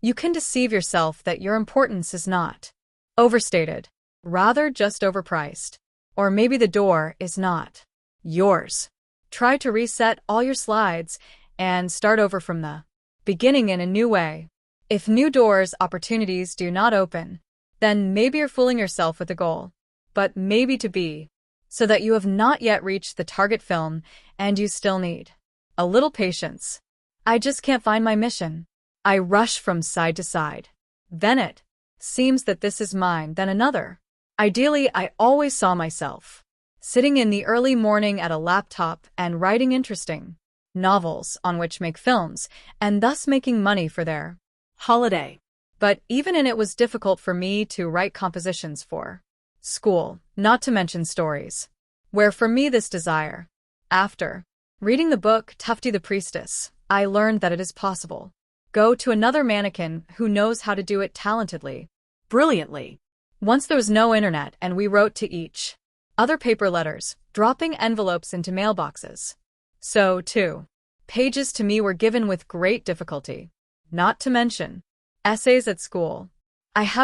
You can deceive yourself that your importance is not overstated, rather just overpriced. Or maybe the door is not yours. Try to reset all your slides and start over from the beginning in a new way. If new doors, opportunities do not open, then maybe you're fooling yourself with the goal. But maybe to be, so that you have not yet reached the target film and you still need a little patience. I just can't find my mission. I rush from side to side. Then it seems that this is mine, then another. Ideally, I always saw myself sitting in the early morning at a laptop and writing interesting novels on which make films, and thus making money for their holiday. But even in it was difficult for me to write compositions for school, not to mention stories. Where for me this desire. After reading the book Tufti the Priestess, I learned that it is possible. Go to another mannequin who knows how to do it talentedly, brilliantly. Once there was no internet and we wrote to each other paper letters, dropping envelopes into mailboxes. So, too, pages to me were given with great difficulty. Not to mention essays at school.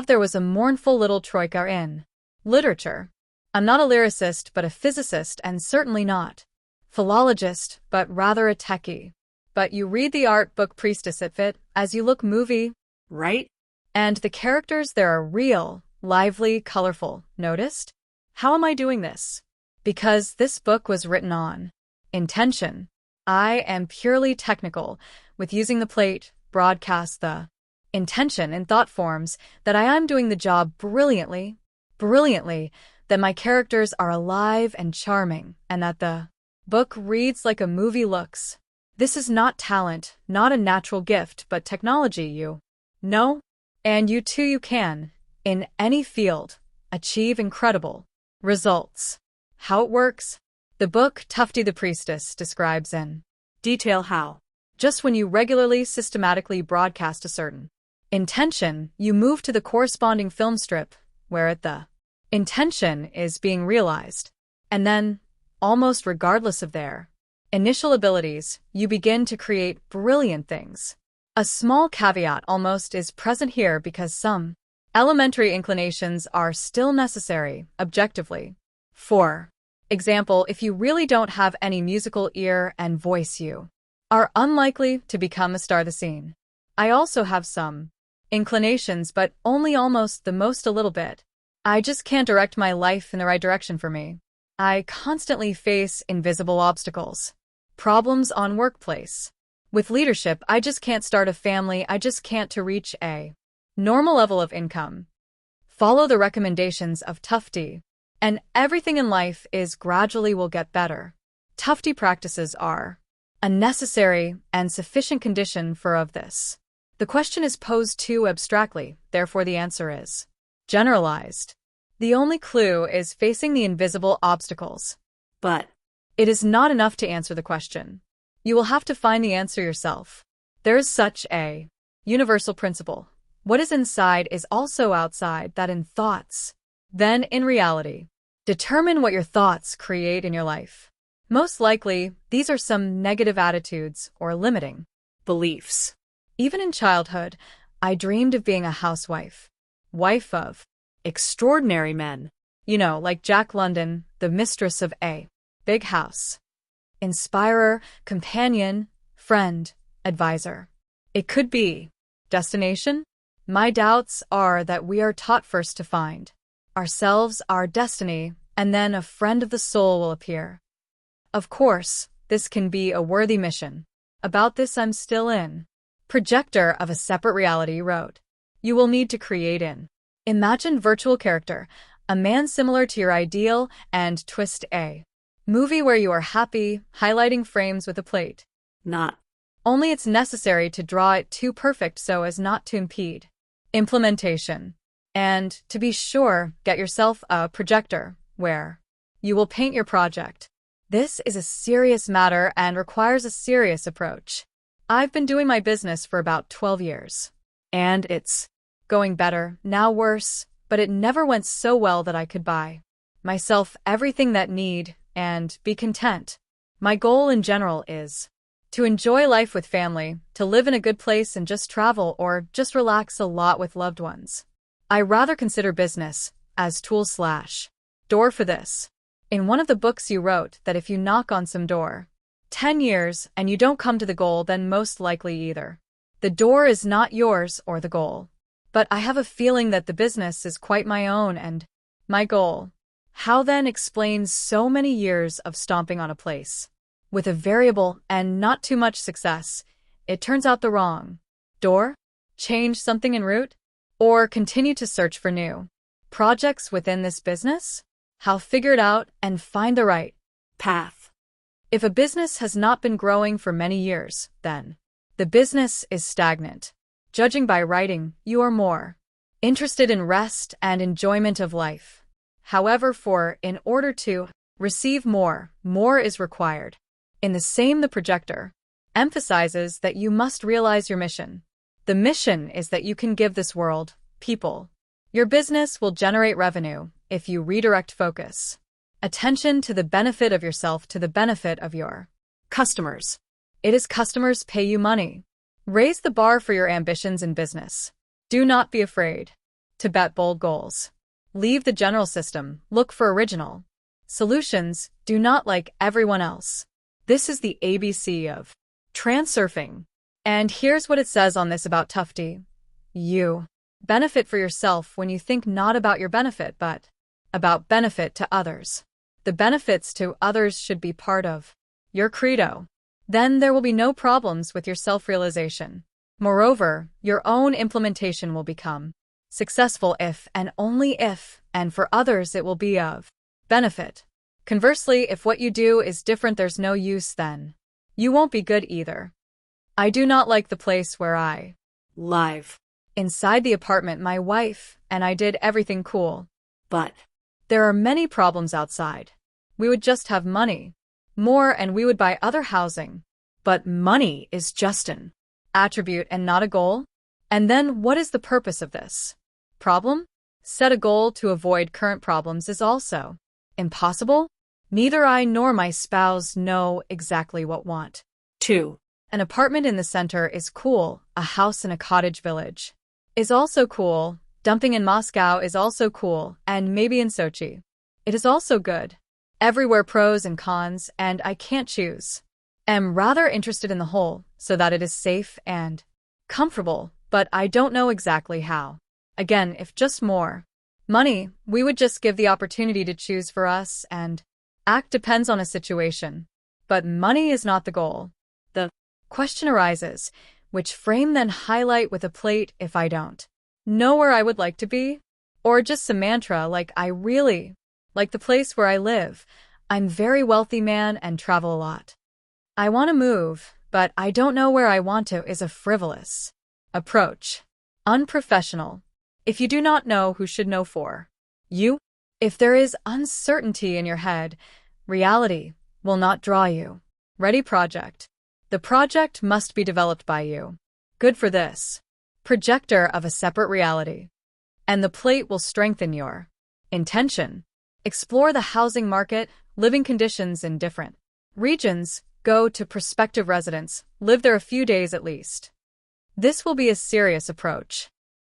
There was a mournful little troika in literature. I'm not a lyricist but a physicist, and certainly not philologist but rather a techie. But you read the art book Priestess at Fit as you look movie, right? And the characters there are real, lively, colorful. Noticed? How am I doing this? Because this book was written on intention. I am purely technical, with using the plate, broadcast the intention in thought forms that I am doing the job brilliantly, that my characters are alive and charming, and that the book reads like a movie looks. This is not talent, not a natural gift, but technology, you know? And you too, you can, in any field, achieve incredible results. How it works? The book Tufti the Priestess describes in detail how, just when you regularly, systematically broadcast a certain intention, you move to the corresponding film strip, where the intention is being realized. And then, almost regardless of their initial abilities, you begin to create brilliant things. A small caveat almost is present here because some elementary inclinations are still necessary, objectively. For example, if you really don't have any musical ear and voice, you are unlikely to become a star of the scene. I also have some inclinations, but only almost the most a little bit. I just can't direct my life in the right direction for me. I constantly face invisible obstacles. Problems on workplace. With leadership, I just can't start a family, I just can't to reach a normal level of income. Follow the recommendations of Tufti, and everything in life is gradually will get better. Tufti practices are a necessary and sufficient condition for of this. The question is posed too abstractly, therefore the answer is generalized. The only clue is facing the invisible obstacles. But it is not enough to answer the question. You will have to find the answer yourself. There is such a universal principle. What is inside is also outside, that in thoughts, then in reality. Determine what your thoughts create in your life. Most likely, these are some negative attitudes or limiting beliefs. Even in childhood, I dreamed of being a housewife. Wife of extraordinary men. You know, like Jack London, the mistress of a big house. Inspirer, companion, friend, advisor. It could be destination? My doubts are that we are taught first to find ourselves, our destiny, and then a friend of the soul will appear. Of course, this can be a worthy mission. About this I'm still in. Projector of a separate reality wrote. You will need to create an imagined virtual character, a man similar to your ideal, and twist a movie where you are happy, highlighting frames with a plate. Not only it's necessary to draw it too perfect so as not to impede implementation. And, to be sure, get yourself a projector, where you will paint your project. This is a serious matter and requires a serious approach. I've been doing my business for about 12 years. And it's going better, now worse, but it never went so well that I could buy myself everything that need and be content. My goal in general is To enjoy life with family, to live in a good place and just travel or just relax a lot with loved ones. I rather consider business as tool/door for this. In one of the books you wrote that if you knock on some door 10 years and you don't come to the goal, then most likely either the door is not yours or the goal. But I have a feeling that the business is quite my own and my goal. How then explains so many years of stomping on a place with a variable and not too much success? It turns out the wrong door? Change something en route? Or continue to search for new projects within this business? How figure it out and find the right path? If a business has not been growing for many years, then the business is stagnant. Judging by writing, you are more interested in rest and enjoyment of life. However, in order to receive more is required. In the same, the projector emphasizes that you must realize your mission. The mission is that you can give this world people. Your business will generate revenue if you redirect focus, attention to the benefit of yourself to the benefit of your customers. It is customers pay you money. Raise the bar for your ambitions in business. Do not be afraid to bet bold goals. Leave the general system. Look for original solutions. Do not like everyone else. This is the ABC of transurfing. And here's what it says on this about Tufti. You benefit for yourself when you think not about your benefit, but about benefit to others. The benefits to others should be part of your credo. Then there will be no problems with your self-realization. Moreover, your own implementation will become successful if and only if, and for others it will be of benefit. Conversely, if what you do is different, there's no use, then you won't be good either. I do not like the place where I live. Inside the apartment, my wife and I did everything cool. But there are many problems outside. We would just have money more and we would buy other housing. But money is just an attribute and not a goal. And then what is the purpose of this problem? Set a goal to avoid current problems is also impossible. Neither I nor my spouse know exactly what want to. An apartment in the center is cool. A house in a cottage village is also cool. Dumping in Moscow is also cool, and maybe in Sochi. It is also good. Everywhere pros and cons, and I can't choose. Am rather interested in the whole, so that it is safe and comfortable, but I don't know exactly how. Again, if just more money, we would just give the opportunity to choose for us, and act depends on a situation. But money is not the goal. The question arises, which frame then highlight with a plate if I don't know where I would like to be? Or just some mantra like I really like the place where I live. I'm very wealthy man and travel a lot. I want to move, but I don't know where I want to is a frivolous approach. Unprofessional. If you do not know, who should know for you? If there is uncertainty in your head, reality will not draw you. Ready project. The project must be developed by you. Good for this projector of a separate reality. And the plate will strengthen your intention. Explore the housing market, living conditions in different regions. Go to prospective residents, live there a few days at least. This will be a serious approach.